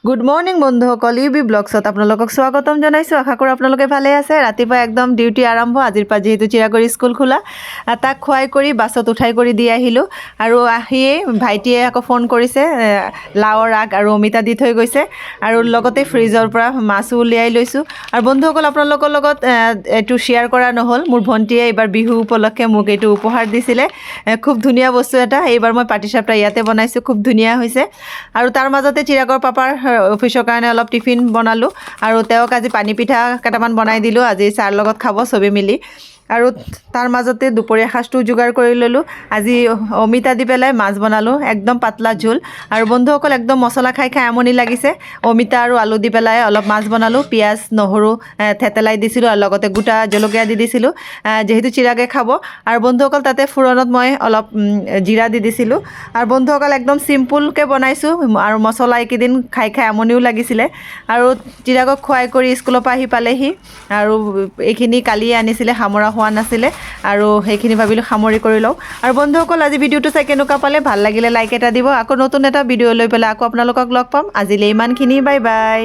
Good morning বন্ধুসকল, UB ব্লগছত আপোনালোকক স্বাগতম জনাইছোঁ। আশা কৰোঁ আপোনালোকে ভালে আছে। ৰাতিপুৱা একদম ডিউটি আৰম্ভ। আজিৰ পৰা যিহেতু চিৰাগৰ স্কুল খোলা, তাক খুৱাই কৰি বাছত উঠাই কৰি দি আহিলোঁ। আৰু আহিয়েই ভাইটিয়ে আকৌ ফোন কৰিছে, লাওৰ আগ আৰু অমিতা দি থৈ গৈছে, আৰু লগতে ফ্ৰিজৰ পৰা মাছো উলিয়াই লৈছোঁ। আৰু বন্ধুসকল, আপোনালোকৰ লগত এইটো শ্বেয়াৰ কৰা নহ'ল। মোৰ ভণ্টিয়ে এইবাৰ বিহু উপলক্ষে মোক এইটো উপহাৰ দিছিলে। খুব ধুনীয়া বস্তু এটা। এইবাৰ মই পাটিচাপটা ইয়াতে বনাইছোঁ, খুব ধুনীয়া হৈছে। আৰু তাৰ মাজতে চিৰাগৰ পাপাৰ অফিচৰ কাৰণে অলপ টিফিন বনালোঁ, আৰু তেওঁক আজি পানী পিঠা কেইটামান বনাই দিলোঁ। আজি চাহৰ লগত খাব চবেই মিলি। আৰু তাৰ মাজতে দুপৰীয়া সাঁজটো যোগাৰ কৰি ল'লোঁ। আজি অমিতা দি পেলাই মাছ বনালোঁ, একদম পাতলা জোল। আৰু বন্ধুসকল, একদম মছলা খাই খাই আমনি লাগিছে। অমিতা আৰু আলু দি পেলাই অলপ মাছ বনালোঁ। পিঁয়াজ নহৰু থেতেলাই দিছিলোঁ, আৰু লগতে গোটা জলকীয়া দি দিছিলোঁ, যিহেতু চিৰাগে খাব। আৰু বন্ধুসকল, তাতে ফুৰণত মই অলপ জিৰা দি দিছিলোঁ। আৰু বন্ধুসকল, একদম চিম্পুলকৈ বনাইছোঁ, আৰু মছলা এইকেইদিন খাই খাই আমনিও লাগিছিলে। আৰু চিৰাগক খুৱাই কৰি স্কুলৰ পৰা আহি পালেহি, আৰু এইখিনি কালিয়ে আনিছিলে, সামৰা হোৱা নাছিলে, আৰু সেইখিনি ভাবিলোঁ সামৰি কৰি লওঁ। আৰু বন্ধুসকল, আজি ভিডিঅ'টো চাই কেনেকুৱা পালে, ভাল লাগিলে লাইক এটা দিব। আকৌ নতুন এটা ভিডিঅ' লৈ পেলাই আকৌ আপোনালোকক লগ পাম। আজিলৈ ইমানখিনি, বাই বাই।